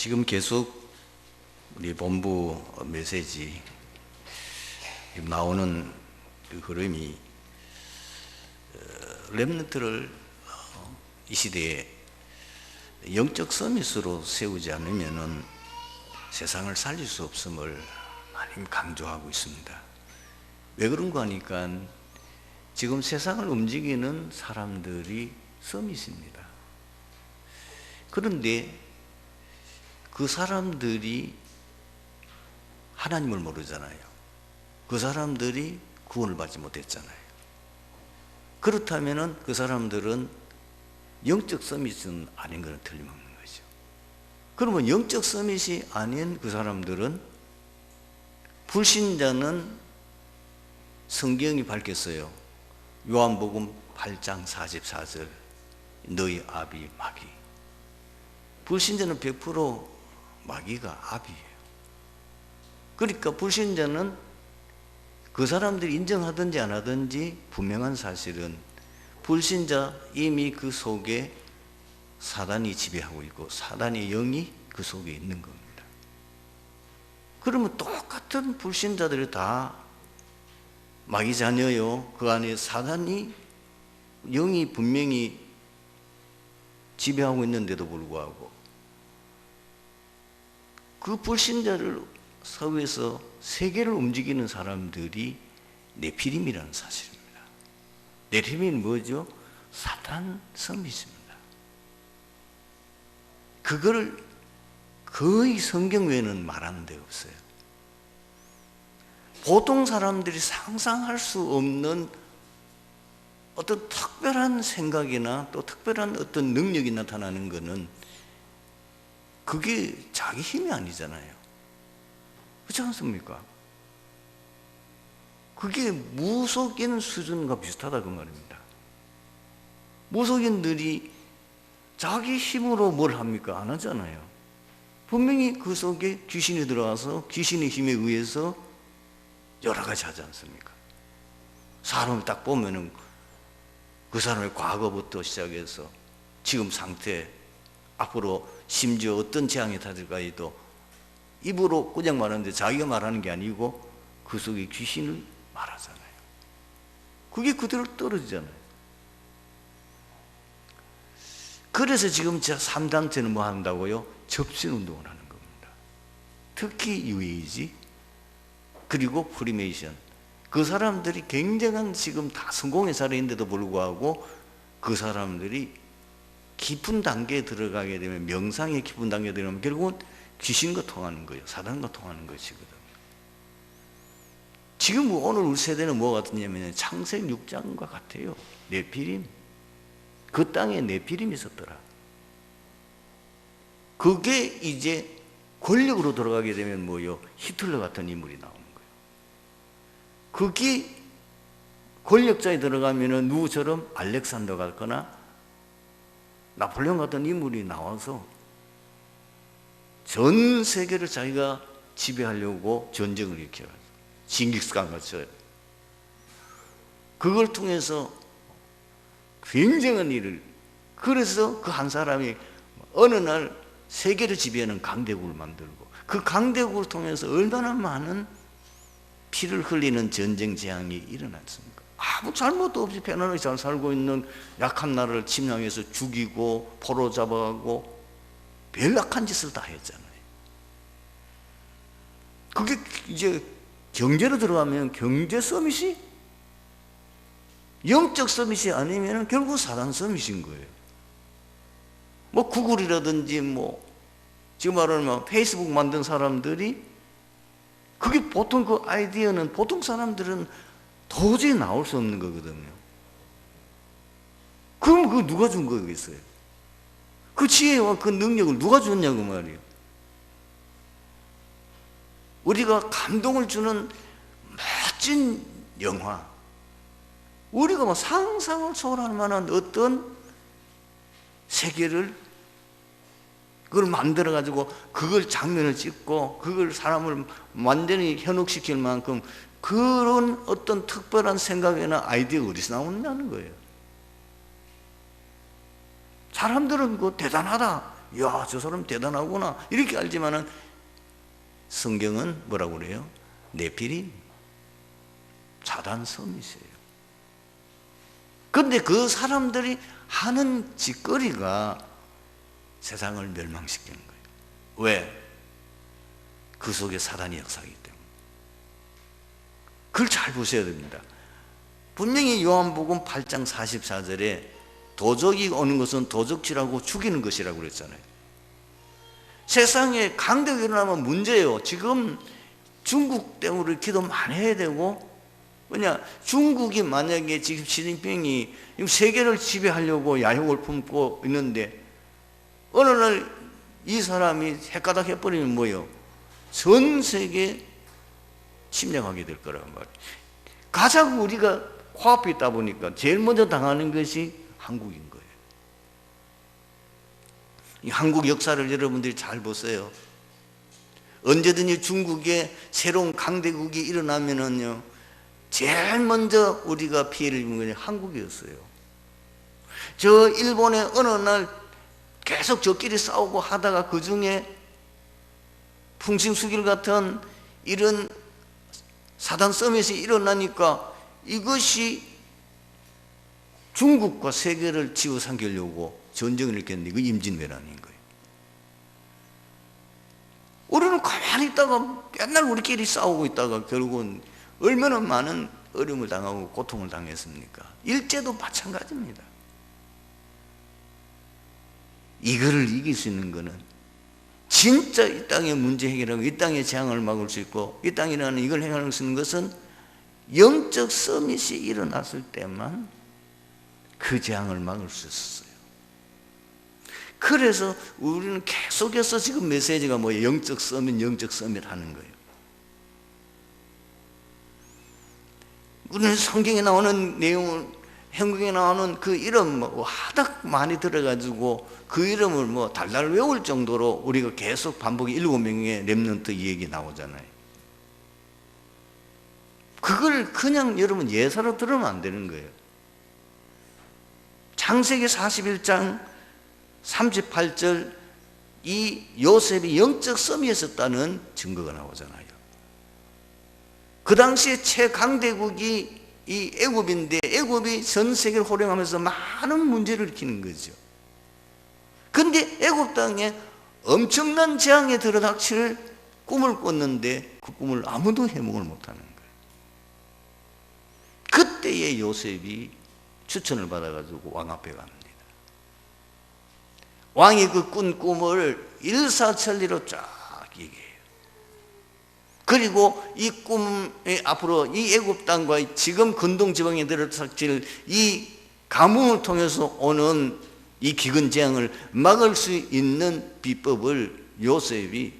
지금 계속 우리 본부 메시지 나오는 그 흐름이 렘넌트를 이 시대에 영적 서밋으로 세우지 않으면은 세상을 살릴 수 없음을 많이 강조하고 있습니다. 왜 그런가 하니까 지금 세상을 움직이는 사람들이 서밋입니다. 그런데 그 사람들이 하나님을 모르잖아요. 그 사람들이 구원을 받지 못했잖아요. 그렇다면은 그 사람들은 영적 서밋은 아닌 것은 틀림없는 거죠. 그러면 영적 서밋이 아닌 그 사람들은, 불신자는 성경이 밝혔어요. 요한복음 8장 44절, 너희 아비 마귀. 불신자는 100% 마귀가 아비예요. 그러니까 불신자는 그 사람들이 인정하든지 안 하든지 분명한 사실은 불신자 이미 그 속에 사단이 지배하고 있고 사단의 영이 그 속에 있는 겁니다. 그러면 똑같은 불신자들이 다 마귀 자녀요. 그 안에 사단이 영이 분명히 지배하고 있는데도 불구하고 그 불신자를 사회에서 세계를 움직이는 사람들이 네피림이라는 사실입니다. 네피림은 뭐죠? 사탄 서밋입니다. 그거를 거의 성경 외에는 말하는 데 없어요. 보통 사람들이 상상할 수 없는 어떤 특별한 생각이나 또 특별한 어떤 능력이 나타나는 것은 그게 자기 힘이 아니잖아요. 그렇지 않습니까? 그게 무속인 수준과 비슷하다 그 말입니다. 무속인들이 자기 힘으로 뭘 합니까? 안 하잖아요. 분명히 그 속에 귀신이 들어와서 귀신의 힘에 의해서 여러 가지 하지 않습니까? 사람을 딱 보면은 그 사람의 과거부터 시작해서 지금 상태, 앞으로 심지어 어떤 재앙이 터질까지도 입으로 그냥 말하는데 자기가 말하는 게 아니고 그 속에 귀신을 말하잖아요. 그게 그대로 떨어지잖아요. 그래서 지금 3단체는 뭐 한다고요? 접신운동을 하는 겁니다. 특히 유에이지 그리고 프리메이션. 그 사람들이 굉장한 지금 다 성공의 사례인데도 불구하고 그 사람들이 깊은 단계에 들어가게 되면, 명상의 깊은 단계에 들어가면 결국은 귀신과 통하는 거예요. 사단과 통하는 것이거든요. 지금 오늘 우리 세대는 뭐가 같냐면 창세기 6장과 같아요. 네피림. 그 땅에 네피림이 있었더라. 그게 이제 권력으로 들어가게 되면 뭐요? 히틀러 같은 인물이 나오는 거예요. 그게 권력자에 들어가면은 누구처럼 알렉산더 같거나 나폴레옹 같은 인물이 나와서 전 세계를 자기가 지배하려고 전쟁을 일으켜요. 징기스칸 같이. 그걸 통해서 굉장한 일을, 그래서 그 한 사람이 어느 날 세계를 지배하는 강대국을 만들고 그 강대국을 통해서 얼마나 많은 피를 흘리는 전쟁 재앙이 일어났습니까? 아무 잘못도 없이 편안하게 잘 살고 있는 약한 나라를 침략해서 죽이고 포로 잡아가고 별 악한 짓을 다 했잖아요. 그게 이제 경제로 들어가면 경제 서밋이, 영적 서밋이 아니면 결국 사단 서밋인 거예요. 뭐 구글이라든지 뭐 지금 말하면 페이스북 만든 사람들이, 그게 보통 그 아이디어는 보통 사람들은 도저히 나올 수 없는 거거든요. 그럼 그거 누가 준 거겠어요? 그 지혜와 그 능력을 누가 줬냐고 말이에요. 우리가 감동을 주는 멋진 영화, 우리가 뭐 상상을 초월할 만한 어떤 세계를 그걸 만들어 가지고 그걸 장면을 찍고 그걸 사람을 완전히 현혹시킬 만큼 그런 어떤 특별한 생각이나 아이디어가 어디서 나오느냐는 거예요. 사람들은 그 대단하다, 야, 저 사람 대단하구나 이렇게 알지만은 성경은 뭐라고 그래요? 네피림, 사단 서밋이에요. 그런데 그 사람들이 하는 짓거리가 세상을 멸망시키는 거예요. 왜? 그 속에 사단이 역사하기 때문에. 그걸 잘 보셔야 됩니다. 분명히 요한복음 8장 44절에 도적이 오는 것은 도적질하고 죽이는 것이라고 그랬잖아요. 세상에 강대가 일어나면 문제예요. 지금 중국 때문에 기도 많이 해야 되고, 왜냐, 중국이 만약에 지금 시진핑이 세계를 지배하려고 야욕을 품고 있는데 어느 날 이 사람이 헷가닥 해버리면 뭐예요? 전 세계 침략하게 될 거란 말이에요. 가장 우리가 코앞에 있다 보니까 제일 먼저 당하는 것이 한국인 거예요. 이 한국 역사를 여러분들이 잘 보세요. 언제든지 중국에 새로운 강대국이 일어나면은요, 제일 먼저 우리가 피해를 입은 것이 한국이었어요. 저 일본의 어느 날 계속 저끼리 싸우고 하다가 그 중에 풍신수길 같은 이런 사단 서밋이 일어나니까 이것이 중국과 세계를 집어삼키려고 전쟁을 일으켰는데 이거 임진왜란인 거예요. 우리는 가만히 있다가 맨날 우리끼리 싸우고 있다가 결국은 얼마나 많은 어려움을 당하고 고통을 당했습니까? 일제도 마찬가지입니다. 이거를 이길 수 있는 거는 진짜 이 땅의 문제 해결하고 이 땅의 재앙을 막을 수 있고 이 땅에 일어나는 이걸 해결할 수 있는 것은 영적 서밋이 일어났을 때만 그 재앙을 막을 수 있었어요. 그래서 우리는 계속해서 지금 메시지가 뭐예요? 영적 서밋, 영적 서밋 하는 거예요. 우리는 성경에 나오는 내용을, 현경에 나오는 그 이름 뭐 하다 많이 들어가지고 그 이름을 뭐 달달 외울 정도로 우리가 계속 반복이 7명의 렘넌트 얘기 나오잖아요. 그걸 그냥 여러분 예사로 들으면 안 되는 거예요. 창세기 41장 38절 이 요셉이 영적 서밋에 있었다는 증거가 나오잖아요. 그 당시에 최강대국이 이 애굽인데 애굽이 전 세계를 호령하면서 많은 문제를 일으키는 거죠. 그런데 애굽 땅에 엄청난 재앙에 들어닥칠 꿈을 꿨는데 그 꿈을 아무도 해몽을 못하는 거예요. 그때의 요셉이 추천을 받아가지고 왕 앞에 갑니다. 왕이 그 꾼 꿈을 일사천리로 쫙 얘기해요. 그리고 이 꿈에 앞으로 이 애굽 땅과 지금 근동 지방에 들어닥칠 이 가뭄을 통해서 오는 이 기근 재앙을 막을 수 있는 비법을 요셉이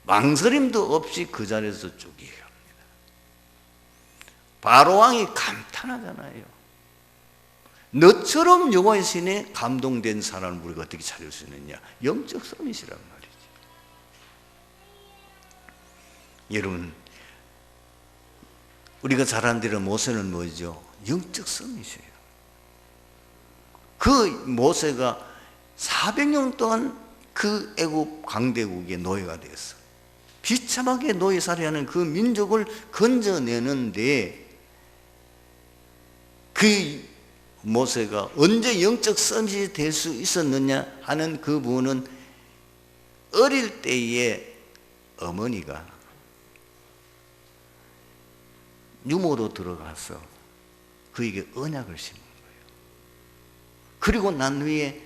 망설임도 없이 그 자리에서 쭉 얘기합니다. 바로 왕이 감탄하잖아요. 너처럼 여호와의 신에 감동된 사람을 우리가 어떻게 찾을 수 있느냐? 영적 서밋이란 말이죠. 여러분, 우리가 잘 아는 대로 모세는 뭐죠? 영적 서밋이에요. 그 모세가 400년 동안 그 애굽 강대국의 노예가 되었어. 비참하게 노예살이하는 그 민족을 건져내는데 그 모세가 언제 영적 서밋이 될 수 있었느냐 하는 그 부분은 어릴 때에 어머니가 유모로 들어가서 그에게 언약을 심은 거예요. 그리고 난 후에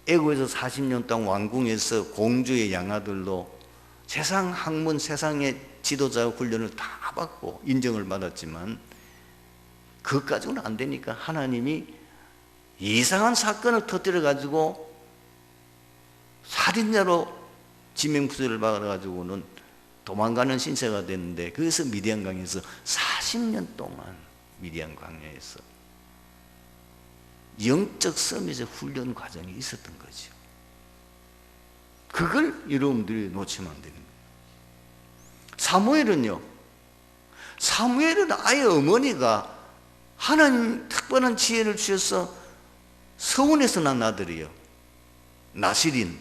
애국에서 40년 동안 왕궁에서 공주의 양아들로 세상 학문, 세상의 지도자 훈련을 다 받고 인정을 받았지만 그것까지는 안 되니까 하나님이 이상한 사건을 터뜨려 가지고 살인자로 지명부제를 받아가지고는 도망가는 신세가 됐는데 그래서 미디안 광야에서 40년 동안 미디안 광야에서 영적 서밋의 훈련 과정이 있었던 거죠. 그걸 여러분들이 놓치면 안 되는 거예요. 사무엘은 아예 어머니가 하나님 특별한 지혜를 주셔서 서원에서 난 아들이에요. 나실인.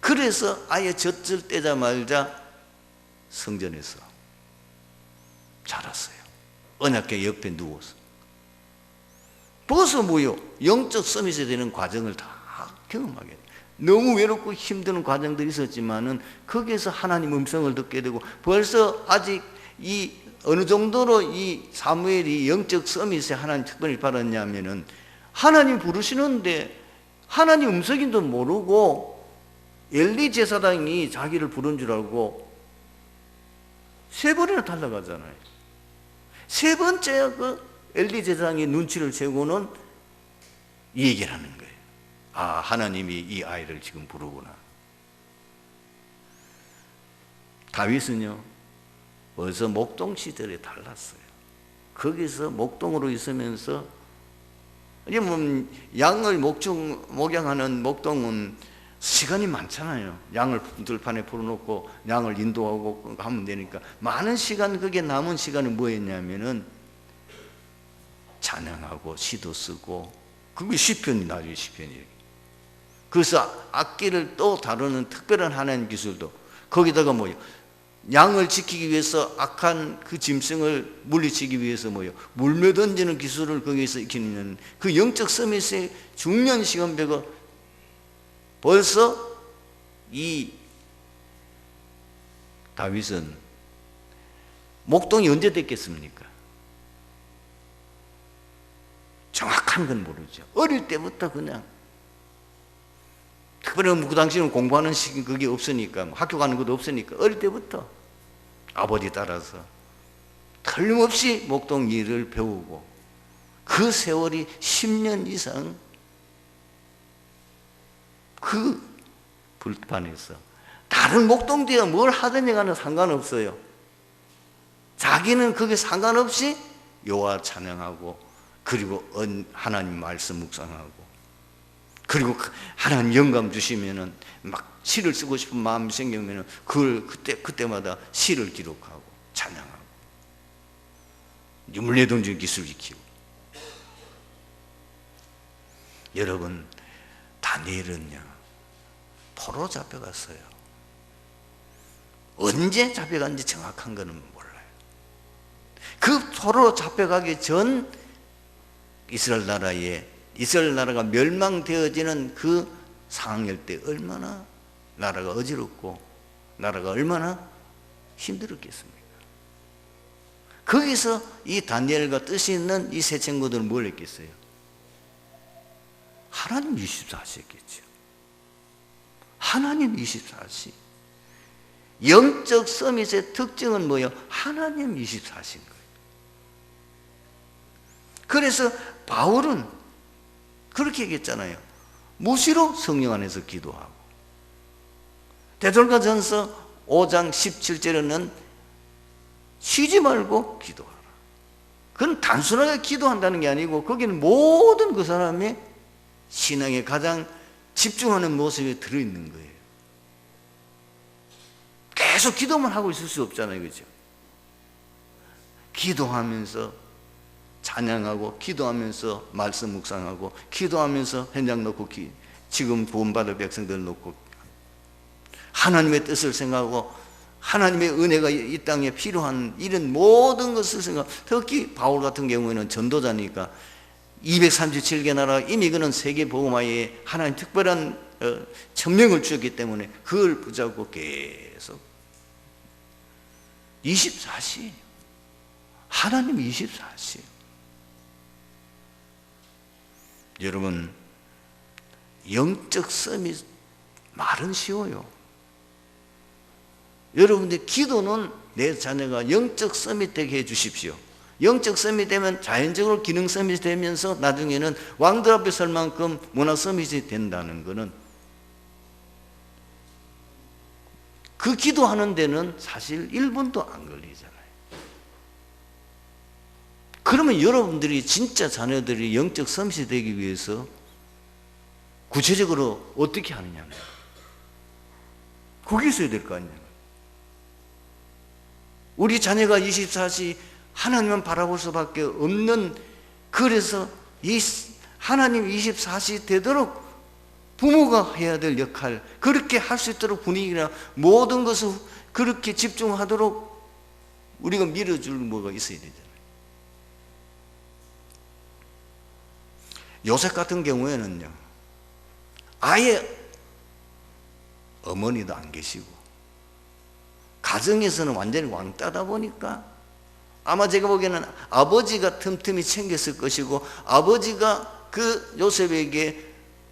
그래서 아예 젖을 떼자마자 성전에서 자랐어요. 언약궤 옆에 누워서. 벌써 뭐요? 영적 서밋이 되는 과정을 다 경험하게 돼요. 너무 외롭고 힘든 과정들이 있었지만은 거기에서 하나님 음성을 듣게 되고, 벌써 아직 이 어느 정도로 이 사무엘이 영적 서밋에 하나님 특별히 받았냐면은, 하나님 부르시는데 하나님 음성인도 모르고 엘리 제사장이 자기를 부른 줄 알고 3번이나 달려가잖아요. 3번째 그 엘리 제사장이 눈치를 채고는 이 얘기를 하는 거예요. 아, 하나님이 이 아이를 지금 부르구나. 다윗은요, 벌써 목동 시절에 달랐어요. 거기서 목동으로 있으면서, 이제 뭐 양을 목양하는 목동은 시간이 많잖아요. 양을 들판에 풀어놓고 양을 인도하고 하면 되니까 많은 시간, 그게 남은 시간은 뭐였냐면은 찬양하고 시도 쓰고, 그게 시편이 나중에 시편이에요. 그래서 악기를 또 다루는 특별한 하나님 기술도, 거기다가 뭐요? 양을 지키기 위해서 악한 그 짐승을 물리치기 위해서 뭐요? 물며 던지는 기술을 거기에서 익히는 그 영적 서밋의 중요한 시간표가 벌써 이 다윗은 목동이 언제 됐겠습니까? 정확한 건 모르죠. 어릴 때부터 그냥, 특별히 그 당시에는 공부하는 시기 그게 없으니까, 학교 가는 것도 없으니까 어릴 때부터 아버지 따라서 틀림없이 목동 일을 배우고, 그 세월이 10년 이상 그 불판에서 다른 목동대가 뭘 하든지 간에 상관없어요. 자기는 그게 상관없이 여호와 찬양하고, 그리고 하나님 말씀 묵상하고, 그리고 하나님 영감 주시면은 막 시를 쓰고 싶은 마음이 생기면은 그걸 그때마다 시를 기록하고 찬양하고, 물레동지 기술 익히고. 여러분, 다니엘은요 포로 잡혀갔어요. 언제 잡혀간지 정확한 거는 몰라요. 그 포로 잡혀가기 전 이스라엘 나라가 멸망되어지는 그 상황일 때 얼마나 나라가 어지럽고 나라가 얼마나 힘들었겠습니까? 거기서 이 다니엘과 뜻이 있는 이 세 친구들은 뭘 했겠어요? 하나님 24시 했겠죠. 하나님 24시. 영적 서밋의 특징은 뭐예요? 하나님 24시인 거예요. 그래서 바울은 그렇게 얘기했잖아요. 무시로 성령 안에서 기도하고. 데살로니가전서 5장 17절에는 쉬지 말고 기도하라. 그건 단순하게 기도한다는 게 아니고, 거기는 모든 그 사람의 신앙에 가장 집중하는 모습이 들어있는 거예요. 계속 기도만 하고 있을 수 없잖아요, 그죠? 기도하면서 찬양하고, 기도하면서 말씀 묵상하고, 기도하면서 현장 놓고 지금 구원받을 백성들 놓고 하나님의 뜻을 생각하고, 하나님의 은혜가 이 땅에 필요한 이런 모든 것을 생각하고, 특히 바울 같은 경우에는 전도자니까 237개 나라, 이미 그는 세계 복음화에 하나님 특별한 천명을 주었기 때문에 그걸 붙잡고 계속 24시, 하나님 24시. 여러분, 영적 서밋 말은 쉬워요. 여러분들 기도는 내 자녀가 영적 서밋 되게 해 주십시오. 영적 서밋 되면 자연적으로 기능 서밋이 되면서 나중에는 왕들 앞에 설 만큼 문화 서밋이 된다는 것은, 그 기도하는 데는 사실 1분도 안 걸리잖아요. 그러면 여러분들이 진짜 자녀들이 영적 서밋이 되기 위해서 구체적으로 어떻게 하느냐, 그게 있어야 될 거 아니에요. 우리 자녀가 24시 하나님만 바라볼 수밖에 없는, 그래서 이 하나님 24시 되도록 부모가 해야 될 역할, 그렇게 할 수 있도록 분위기나 모든 것을 그렇게 집중하도록 우리가 밀어줄 뭐가 있어야 되잖아요. 요셉 같은 경우에는요, 아예 어머니도 안 계시고 가정에서는 완전히 왕따다 보니까 아마 제가 보기에는 아버지가 틈틈이 챙겼을 것이고 아버지가 그 요셉에게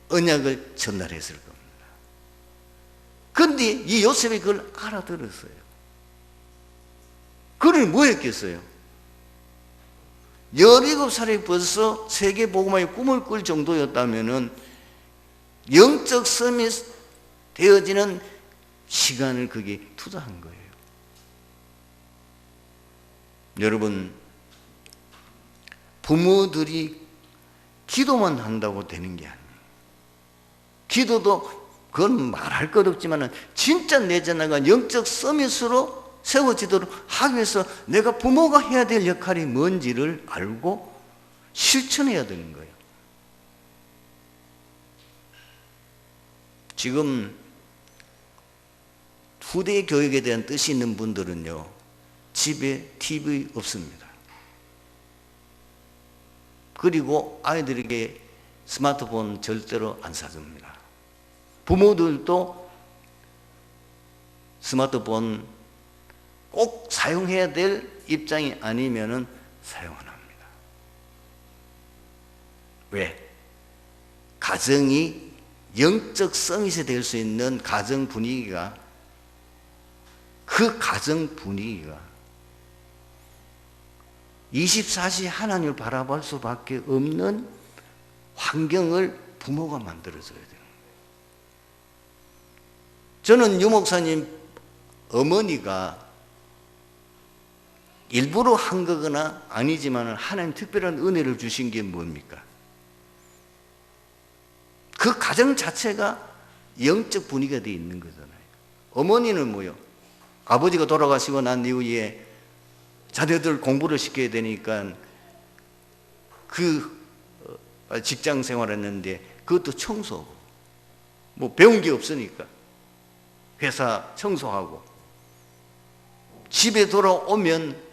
언약을 전달했을 겁니다. 그런데 이 요셉이 그걸 알아들었어요. 그를 뭐 했겠어요? 17살에 벌써 세계복음화의 꿈을 꿀 정도였다면 영적 섬이 되어지는 시간을 거기에 투자한 거예요. 여러분, 부모들이 기도만 한다고 되는 게 아니에요. 기도도 그건 말할 것 없지만 진짜 내 자녀가 영적 서밋으로 세워지도록 하기 위해서 내가 부모가 해야 될 역할이 뭔지를 알고 실천해야 되는 거예요. 지금 후대 교육에 대한 뜻이 있는 분들은요, 집에 TV 없습니다. 그리고 아이들에게 스마트폰 절대로 안 사줍니다. 부모들도 스마트폰 꼭 사용해야 될 입장이 아니면은 사용 안 합니다. 왜? 가정이 영적 서밋이 될 수 있는 가정 분위기가, 그 가정 분위기가 24시 하나님을 바라볼 수밖에 없는 환경을 부모가 만들어줘야 되는 거예요. 저는 유 목사님 어머니가 일부러 한 거거나 아니지만 하나님 특별한 은혜를 주신 게 뭡니까? 그 가정 자체가 영적 분위기가 되어 있는 거잖아요. 어머니는 뭐요? 아버지가 돌아가시고 난 이후에 자녀들 공부를 시켜야 되니까 그 직장 생활했는데 그것도 청소하고, 뭐 배운 게 없으니까 회사 청소하고, 집에 돌아오면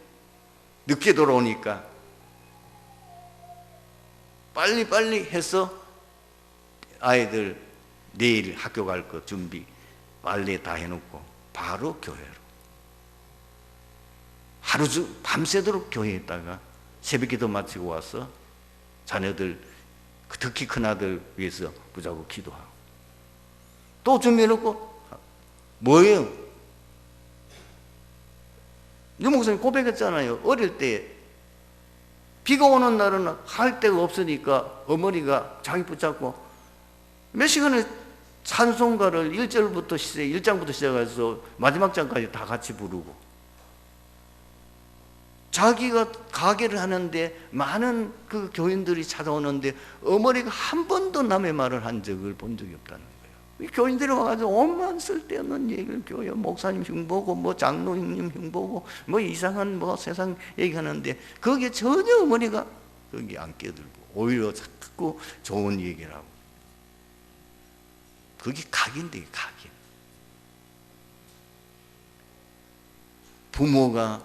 늦게 돌아오니까 빨리빨리 해서 아이들 내일 학교 갈 거 준비 빨리 다 해놓고 바로 교회로, 하루 중 밤새도록 교회에 있다가 새벽기도 마치고 와서 자녀들, 특히 큰아들 위해서 무자고 기도하고 또 준비해놓고 뭐예요? 유 목사님 고백했잖아요. 어릴 때 비가 오는 날은 할 데가 없으니까 어머니가 자기 붙잡고 몇 시간을 찬송가를 1장부터 시작해서 마지막 장까지 다 같이 부르고, 자기가 가게를 하는데 많은 그 교인들이 찾아오는데 어머니가 한 번도 남의 말을 한 적을 본 적이 없다는 거예요. 교인들이 와가지고 온만 쓸데없는 얘기를, 교회 목사님 흉보고 뭐 장로님 흉보고 뭐 이상한 뭐 세상 얘기하는데 거기에 전혀 어머니가 거기 안 끼어들고 오히려 자꾸 좋은 얘기를 하고. 그게 각인데, 각인. 부모가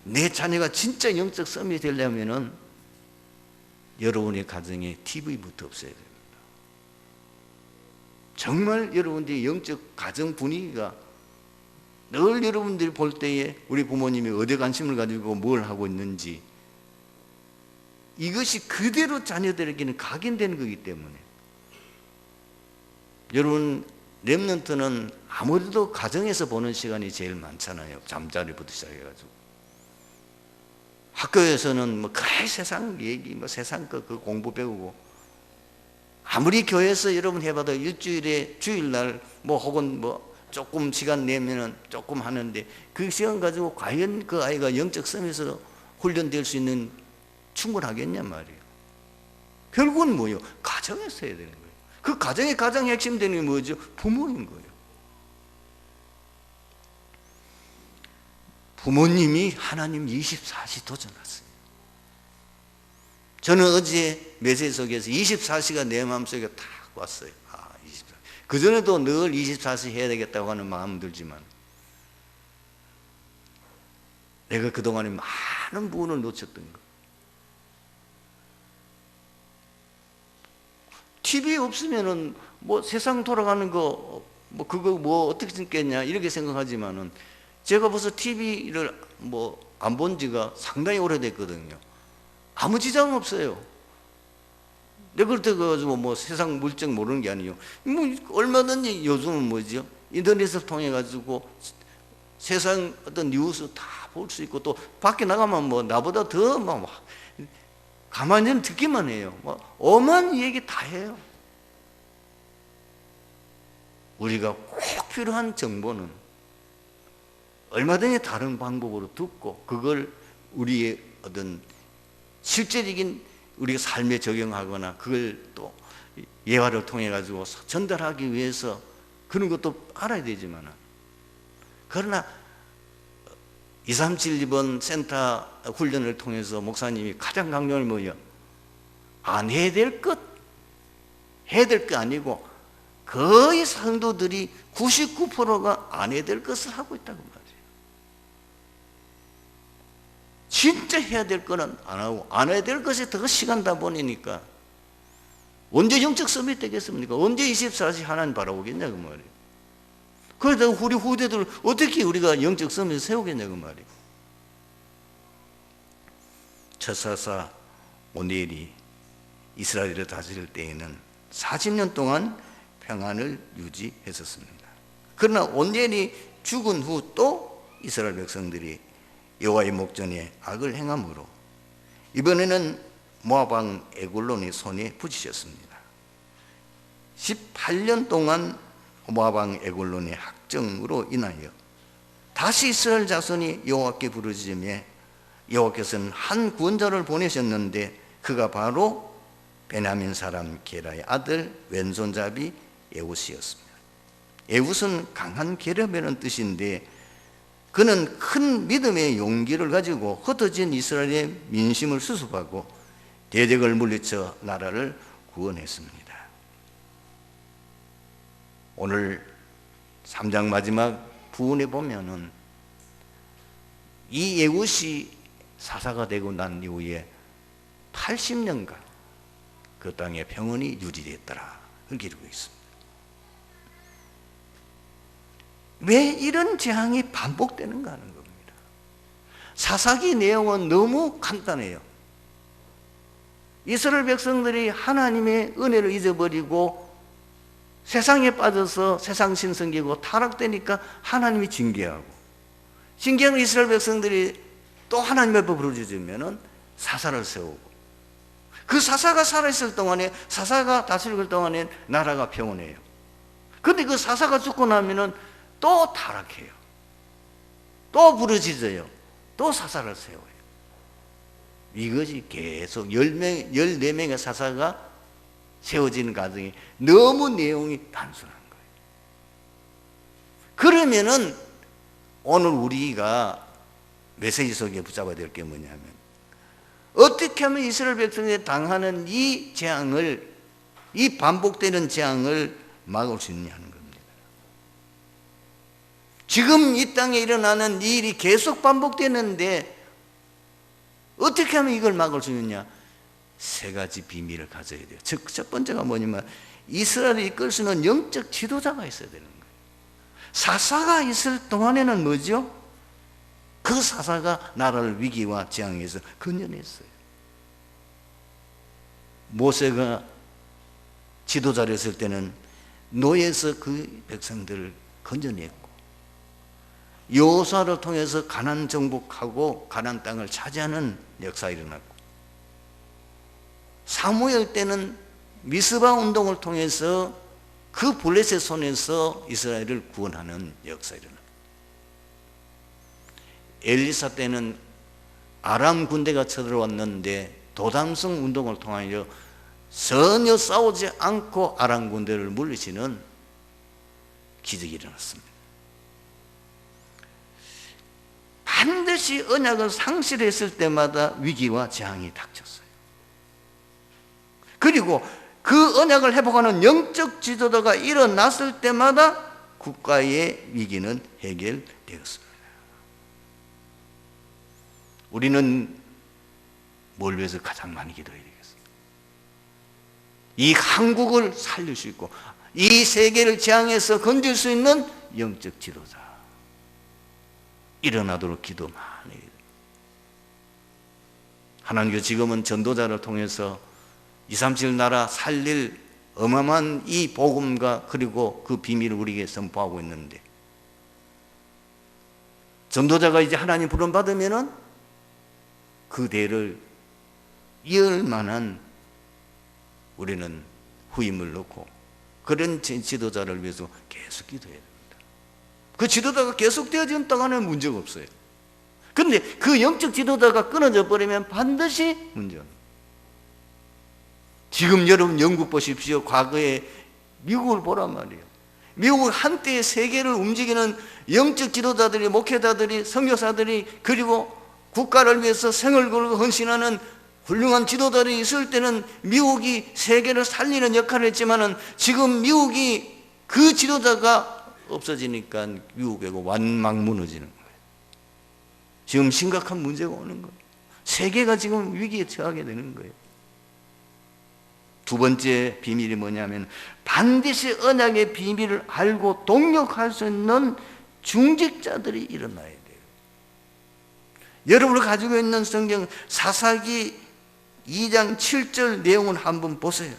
내 자녀가 진짜 영적 썸이 되려면은 여러분의 가정에 TV부터 없어야 됩니다. 정말 여러분들이 영적 가정 분위기가 늘 여러분들이 볼 때에 우리 부모님이 어디 관심을 가지고 뭘 하고 있는지 이것이 그대로 자녀들에게는 각인되는 거기 때문에, 여러분 렘넌트는 아무래도 가정에서 보는 시간이 제일 많잖아요. 잠자리부터 시작해가지고 학교에서는 뭐 그래 세상 얘기, 뭐 세상 그 공부 배우고, 아무리 교회에서 여러분 해봐도 일주일에 주일날 뭐 혹은 뭐 조금 시간 내면은 조금 하는데 그 시간 가지고 과연 그 아이가 영적 섬에서 훈련될 수 있는 충분하겠냐 말이에요. 결국은 뭐예요? 가정에서 해야 되는 거예요. 그 가정의 가장 핵심 되는 게 뭐죠? 부모인 거예요. 부모님이 하나님 24시 도전하세요. 저는 어제 메시지 속에서 24시가 내 마음속에 탁 왔어요. 24. 그전에도 늘 24시 해야 되겠다고 하는 마음은 들지만 내가 그동안에 많은 부분을 놓쳤던 거. TV 없으면은 뭐 세상 돌아가는 거 뭐 그거 뭐 어떻게 생겼냐 이렇게 생각하지만은 제가 벌써 TV를 뭐 안 본 지가 상당히 오래됐거든요. 아무 지장 없어요. 내가 그렇다고 가지고 뭐 세상 물정 모르는 게 아니에요. 뭐 얼마든지 요즘은 뭐죠? 인터넷을 통해 가지고 세상 어떤 뉴스 다 볼 수 있고 또 밖에 나가면 뭐 나보다 더 막 가만히 좀 듣기만 해요. 뭐 엄한 얘기 다 해요. 우리가 꼭 필요한 정보는 얼마든지 다른 방법으로 듣고 그걸 우리의 어떤 실제적인 우리가 삶에 적용하거나 그걸 또 예화를 통해 가지고 전달하기 위해서 그런 것도 알아야 되지만 그러나 237번 센터 훈련을 통해서 목사님이 가장 강조하는 뭐예요? 안 해야 될 것, 해야 될 거 아니고 거의 성도들이 99%가 안 해야 될 것을 하고 있다고 말이에요. 진짜 해야 될 거는 안 하고 안 해야 될 것에 더 시간 다 보내니까 언제 영적 서밋 되겠습니까? 언제 24시 하나님 바라보겠냐고 말이에요. 그래서 우리 후대들 어떻게 우리가 영적 서밋을 세우겠냐고 말이에요. 첫 오니엘이 이스라엘을 다스릴 때에는 40년 동안 평안을 유지했었습니다. 그러나 오니엘이 죽은 후 또 이스라엘 백성들이 여호와의 목전에 악을 행함으로 이번에는 모압 왕 에글론의 손에 붙이셨습니다. 18년 동안 모압 왕 에글론의 학정으로 인하여 다시 이스라엘 자손이 여호와께 부르짖으며 여호와께서는 한 구원자를 보내셨는데 그가 바로 베냐민 사람 게라의 아들 왼손잡이 에훗이었습니다. 에훗은 강한 계략이라는 뜻인데 그는 큰 믿음의 용기를 가지고 흩어진 이스라엘의 민심을 수습하고 대적을 물리쳐 나라를 구원했습니다. 오늘 3장 마지막 부분에 보면은 이 에훗이 사사가 되고 난 이후에 80년간 그 땅에 평온이 유지됐더라. 그렇게 기록되어 있습니다. 왜 이런 재앙이 반복되는가 하는 겁니다. 사사기 내용은 너무 간단해요. 이스라엘 백성들이 하나님의 은혜를 잊어버리고 세상에 빠져서 세상 신성기고 타락되니까 하나님이 징계하고 징계하는 이스라엘 백성들이 또 하나님 앞에 부르짖으면 사사를 세우고 그 사사가 살아있을 동안에 사사가 다스릴 동안에 나라가 평온해요. 그런데 그 사사가 죽고 나면 또 타락해요. 또 부르짖어요. 또 사사를 세워요. 이것이 계속 14명의 사사가 세워지는 과정이 너무 내용이 단순한 거예요. 그러면은 오늘 우리가 메시지 속에 붙잡아야 될 게 뭐냐면 어떻게 하면 이스라엘 백성이 당하는 이 재앙을 이 반복되는 재앙을 막을 수 있느냐 하는 겁니다. 지금 이 땅에 일어나는 이 일이 계속 반복되는데 어떻게 하면 이걸 막을 수 있느냐? 세 가지 비밀을 가져야 돼요. 첫 번째가 뭐냐면 이스라엘을 이끌 수 있는 영적 지도자가 있어야 되는 거예요. 사사가 있을 동안에는 뭐죠? 그 사사가 나라를 위기와 재앙에서 건져냈어요. 모세가 지도자를 했을 때는 노예에서 그 백성들을 건져냈고 여호수아를 통해서 가나안 정복하고 가나안 땅을 차지하는 역사가 일어났고 사무엘 때는 미스바 운동을 통해서 그 블레셋 손에서 이스라엘을 구원하는 역사가 일어났고 엘리사 때는 아람 군대가 쳐들어왔는데 도담성 운동을 통하여 전혀 싸우지 않고 아람 군대를 물리치는 기적이 일어났습니다. 반드시 언약을 상실했을 때마다 위기와 재앙이 닥쳤어요. 그리고 그 언약을 회복하는 영적 지도자가 일어났을 때마다 국가의 위기는 해결되었습니다. 우리는 뭘 위해서 가장 많이 기도해야 되겠습니까? 이 한국을 살릴 수 있고 이 세계를 재앙에서 건질 수 있는 영적 지도자 일어나도록 기도 많이 해야 됩니다. 하나님께서 지금은 전도자를 통해서 237 나라 살릴 어마어마한 이 복음과 그리고 그 비밀을 우리에게 선포하고 있는데, 전도자가 이제 하나님 부름 받으면은 그 대를 이을 만한 우리는 후임을 놓고 그런 지도자를 위해서 계속 기도해야 됩니다. 그 지도자가 계속 되어지는 동안은 문제가 없어요. 그런데 그 영적 지도자가 끊어져 버리면 반드시 문제입니다. 지금 여러분 영국 보십시오. 과거에 미국을 보란 말이에요. 미국 한때 세계를 움직이는 영적 지도자들이, 목회자들이, 선교사들이, 그리고 국가를 위해서 생을 걸고 헌신하는 훌륭한 지도자들이 있을 때는 미국이 세계를 살리는 역할을 했지만은 지금 미국이 그 지도자가 없어지니까 미국에고 완막 무너지는 거예요. 지금 심각한 문제가 오는 거예요. 세계가 지금 위기에 처하게 되는 거예요. 두 번째 비밀이 뭐냐면 반드시 언약의 비밀을 알고 동력할 수 있는 중직자들이 일어나야 돼요. 여러분이 가지고 있는 성경 사사기 2장 7절 내용을 한번 보세요.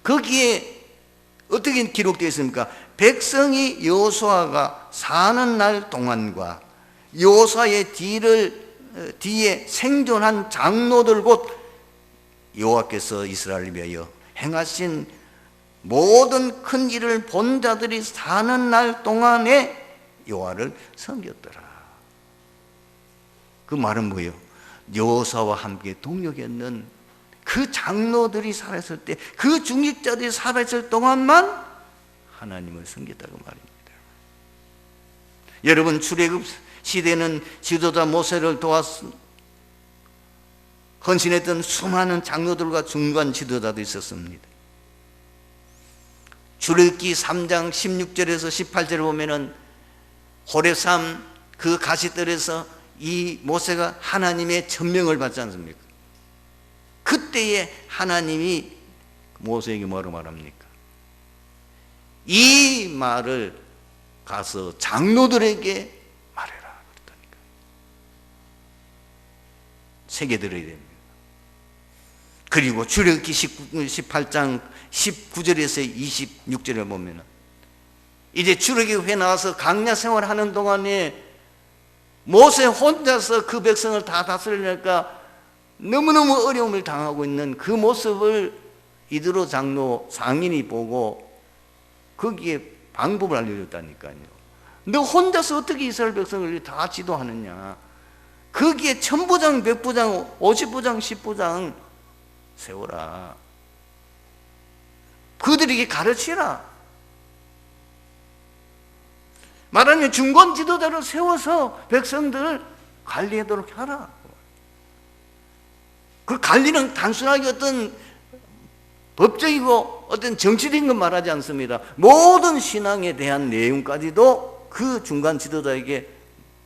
거기에 어떻게 기록되어 있습니까? 백성이 여호수아가 사는 날 동안과 여호수아의 뒤에 생존한 장로들 곧 여호와께서 이스라엘을 위하여 행하신 모든 큰 일을 본 자들이 사는 날 동안에 여호와를 섬겼더라. 그 말은 뭐예요? 여호수아와 함께 동역했는 그 장로들이 살았을 때, 그 중직자들이 살았을 동안만 하나님을 섬겼다고 말입니다. 여러분, 출애굽 시대는 지도자 모세를 도와서 헌신했던 수많은 장로들과 중간 지도자도 있었습니다. 출애굽기 3장 16절에서 18절을 보면은 호렙산 그 가시들에서 이 모세가 하나님의 천명을 받지 않습니까? 그때에 하나님이 모세에게 뭐라고 말합니까? 이 말을 가서 장로들에게 말해라 그랬다니까. 새겨들어야 됩니다. 그리고 출애굽기 18장 19절에서 26절에 보면 이제 출애굽에 나와서 광야 생활하는 동안에 모세 혼자서 그 백성을 다 다스리니까 너무너무 어려움을 당하고 있는 그 모습을 이드로 장로 상인이 보고 거기에 방법을 알려줬다니까요. 너 혼자서 어떻게 이스라엘 백성을 다 지도하느냐. 거기에 1000부장, 100부장, 50부장, 10부장 세워라. 그들에게 가르치라. 말하면 중간 지도자를 세워서 백성들을 관리하도록 하라. 그 관리는 단순하게 어떤 법적이고 어떤 정치적인 건 말하지 않습니다. 모든 신앙에 대한 내용까지도 그 중간 지도자에게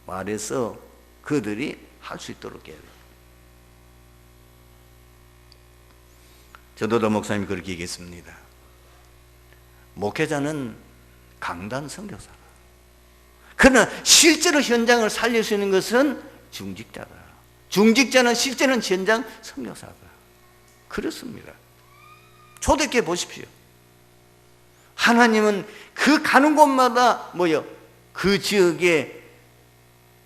말해서 그들이 할 수 있도록 해야 돼요. 전도자 목사님이 그렇게 얘기했습니다. 목회자는 강단 선교사다. 그러나 실제로 현장을 살릴 수 있는 것은 중직자다. 중직자는 실제는 현장 선교사다. 그렇습니다. 초대교회 보십시오. 하나님은 그 가는 곳마다 뭐요? 그 지역의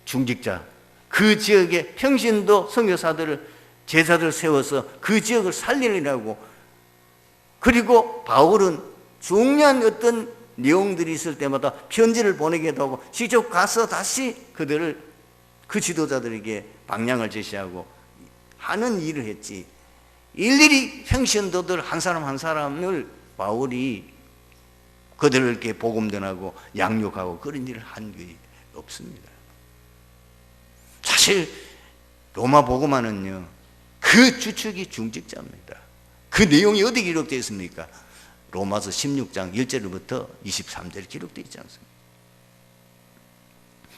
중직자, 그 지역의 평신도 선교사들을, 제자들을 세워서 그 지역을 살리려고. 그리고 바울은 중요한 어떤 내용들이 있을 때마다 편지를 보내기도 하고 직접 가서 다시 그들을, 그 지도자들에게 방향을 제시하고 하는 일을 했지. 일일이 평신도들 한 사람 한 사람을 바울이 그들에게 복음 전하고 양육하고 그런 일을 한 게 없습니다. 사실 로마 복음화는요, 그 주축이 중직자입니다. 그 내용이 어디 기록되어 있습니까? 로마서 16장 1절부터 23절에 기록되어 있지 않습니까?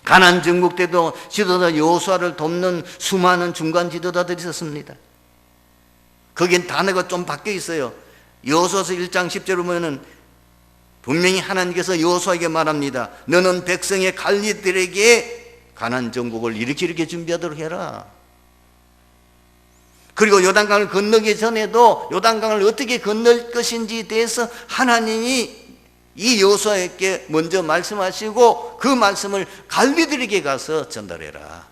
가나안 정복 때도 지도자 여호수아를 돕는 수많은 중간 지도자들이 있었습니다. 거긴 단어가 좀 바뀌어 있어요. 여호수아서 1장 10절을 보면은 분명히 하나님께서 여호수아에게 말합니다. 너는 백성의 관리들에게 가나안 정복을 이렇게 준비하도록 해라. 그리고 요단강을 건너기 전에도 요단강을 어떻게 건널 것인지에 대해서 하나님이 이 여호수아에게 먼저 말씀하시고 그 말씀을 관리들에게 가서 전달해라.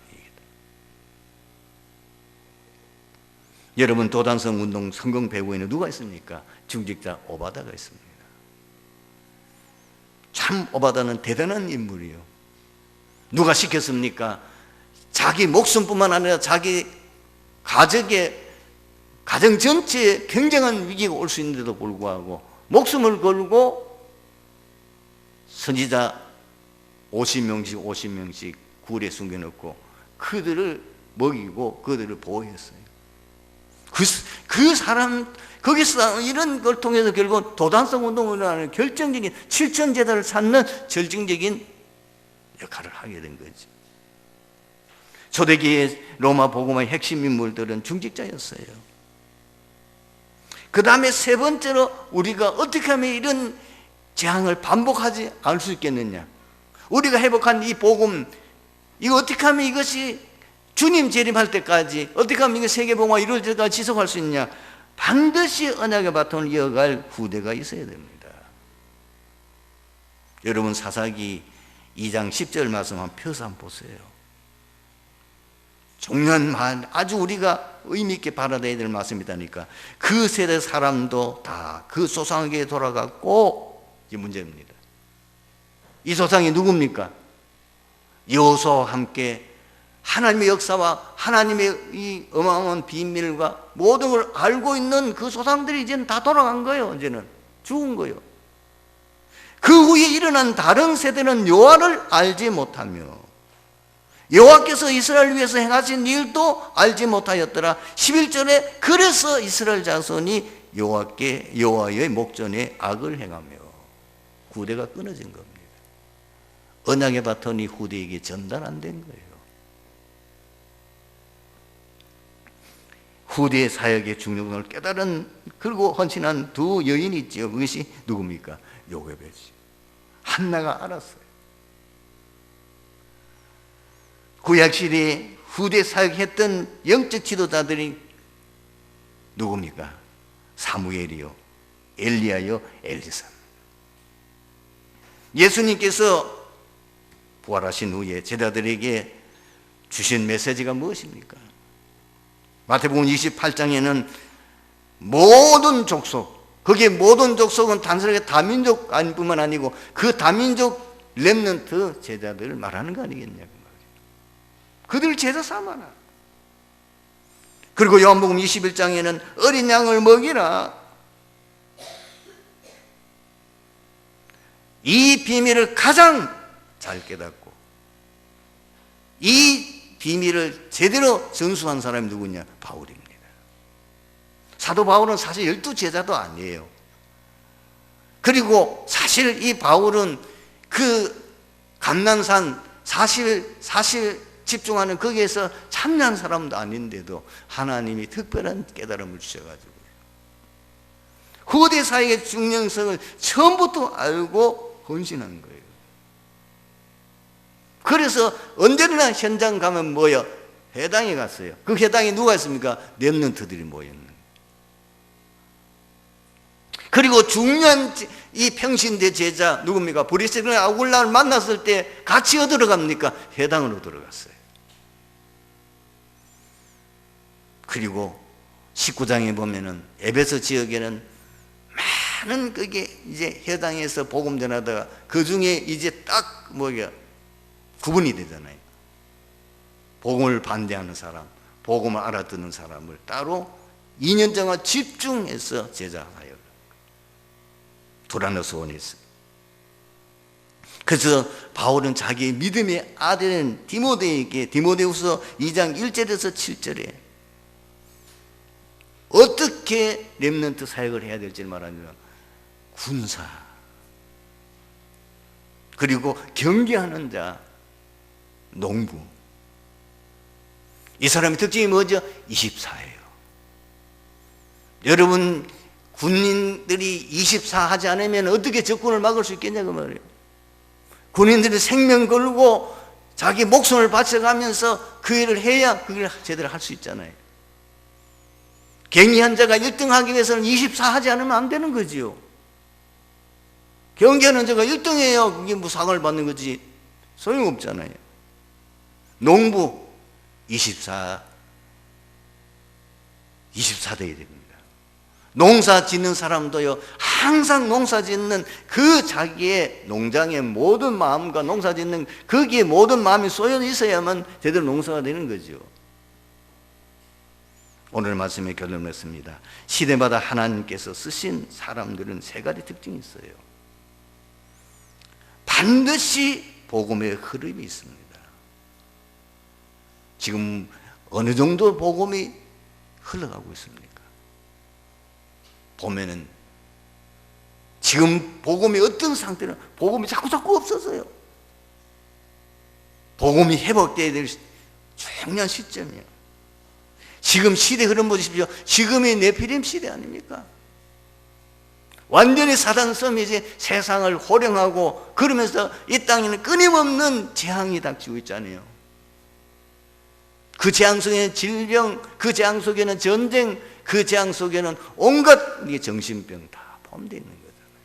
여러분, 도단성 운동 성공 배후에는 누가 있습니까? 중직자 오바다가 있습니다. 참 오바다는 대단한 인물이요. 누가 시켰습니까? 자기 목숨뿐만 아니라 자기 가정 전체에 굉장한 위기가 올 수 있는데도 불구하고 목숨을 걸고 선지자 50명씩 굴에 숨겨놓고 그들을 먹이고 그들을 보호했어요. 그 사람, 거기서 이런 걸 통해서 결국 도단성 운동을 하는 결정적인 실천제도를 찾는 결정적인 역할을 하게 된 거죠. 초대기의 로마 복음화의 핵심 인물들은 중직자였어요. 그 다음에 세 번째로 우리가 어떻게 하면 이런 재앙을 반복하지 않을 수 있겠느냐? 우리가 회복한 이 복음, 이거 어떻게 하면 이것이 주님 재림할 때까지, 어떻게 하면 이게 세계복음화 이루어질 때까지 지속할 수 있냐? 반드시 언약의 바통을 이어갈 후대가 있어야 됩니다. 여러분, 사사기 2장 10절 말씀 한번 펴서 한번 보세요. 중요한 말, 아주 우리가 의미 있게 받아들여야 될 말씀이다니까. 그 세대 사람도 다 그 조상에게 돌아갔고, 이 문제입니다. 이 조상이 누굽니까? 여호수아와 함께 하나님의 역사와 하나님의 이 어마어마한 비밀과 모든 걸 알고 있는 그 조상들이 이제는 다 돌아간 거예요. 이제는 죽은 거예요. 그 후에 일어난 다른 세대는 여호와를 알지 못하며 여호와께서 이스라엘을 위해서 행하신 일도 알지 못하였더라. 11절에 그래서 이스라엘 자손이 여호와의 목전에 악을 행하며 후대가 끊어진 겁니다. 언약의 바톤이 후대에게 전달 안 된 거예요. 후대의 사역의 중요성을 깨달은, 그리고 헌신한 두 여인이 있죠. 그것이 누굽니까? 요게벳이. 한나가 알았어요. 구약시대에 후대 사역했던 영적 지도자들이 누굽니까? 사무엘이요, 엘리야요, 엘리사. 예수님께서 부활하신 후에 제자들에게 주신 메시지가 무엇입니까? 마태복음 28장에는 모든 족속, 거기에 모든 족속은 단순하게 다민족 뿐만 아니고 그 다민족 렘넌트 제자들을 말하는 거 아니겠냐고 말이에요. 그들 제자 삼아라. 그리고 요한복음 21장에는 어린 양을 먹이라. 이 비밀을 가장 잘 깨닫고 이 비밀을 제대로 전수한 사람이 누구냐? 바울입니다. 사도 바울은 사실 12제자도 아니에요. 그리고 사실 이 바울은 그 감난산 사실 집중하는 거기에서 참여한 사람도 아닌데도 하나님이 특별한 깨달음을 주셔가지고 후대 사역의 중요성을 처음부터 알고 헌신한 거예요. 그래서 언제나 현장 가면 뭐요? 회당에 갔어요. 그 회당에 누가 있습니까? 렘넌트들이 모였는. 그리고 중요한 이 평신대 제자 누굽니까? 브리스라 아굴라를 만났을 때 같이 어디로 갑니까? 회당으로 들어갔어요. 그리고 19장에 보면은 에베소 지역에는 많은 그게 이제 회당에서 복음 전하다가 그 중에 이제 딱 구분이 되잖아요. 복음을 반대하는 사람, 복음을 알아듣는 사람을 따로 2년 동안 집중해서 제자하여 두라노스원에서. 그래서 바울은 자기의 믿음의 아들인 디모데에게 디모데후서 2장 1절에서 7절에 어떻게 어떻게 렘넌트 사역을 해야 될지 말하면 군사, 그리고 경계하는 자, 농부. 이 사람의 특징이 뭐죠? 24예요. 여러분, 군인들이 24 하지 않으면 어떻게 적군을 막을 수 있겠냐고 말이에요. 군인들이 생명 걸고 자기 목숨을 바쳐가면서 그 일을 해야 그걸 제대로 할 수 있잖아요. 경위한 자가 1등 하기 위해서는 24 하지 않으면 안 되는 거지요. 경계하는 자가 1등해야 그게 뭐 상을 받는 거지 소용없잖아요. 농부 24 돼야 됩니다. 농사 짓는 사람도요, 항상 농사 짓는 그 자기의 농장의 모든 마음과 농사 짓는 거기에 모든 마음이 쏘여 있어야만 제대로 농사가 되는 거죠. 오늘 말씀에 결론을 냈습니다. 시대마다 하나님께서 쓰신 사람들은 세 가지 특징이 있어요. 반드시 복음의 흐름이 있습니다. 지금 어느 정도 복음이 흘러가고 있습니까? 보면은 지금 복음이 어떤 상태는 복음이 자꾸 없어져요. 복음이 회복되어야 될 중요한 시점이에요. 지금 시대 흐름 보십시오. 지금이 네피림 시대 아닙니까? 완전히 사단섬이 이제 세상을 호령하고 그러면서 이 땅에는 끊임없는 재앙이 닥치고 있잖아요. 그 재앙 속에는 질병, 그 재앙 속에는 전쟁, 그 재앙 속에는 온갖 정신병 다 포함되어 있는 거잖아요.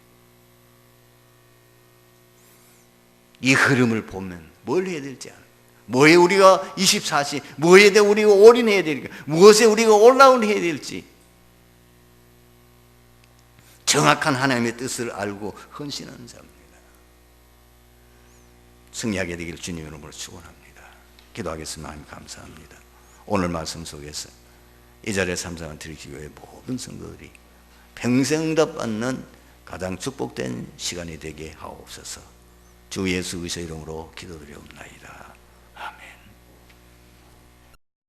이 흐름을 보면 뭘 해야 될지 알아요. 뭐에 우리가 24시, 뭐에 대해 우리가 올인해야 될까, 무엇에 우리가 올라온해야 될지 정확한 하나님의 뜻을 알고 헌신하는 자입니다. 승리하게 되기를 주님 이름으로 축원합니다. 기도하겠습니다. 하나님 감사합니다. 오늘 말씀 속에서 이 자리에 참석한 드리기교회 모든 성도들이 평생 응답받는 가장 축복된 시간이 되게 하옵소서. 주 예수 그리스도의 이름으로 기도드리옵나이다. 아멘.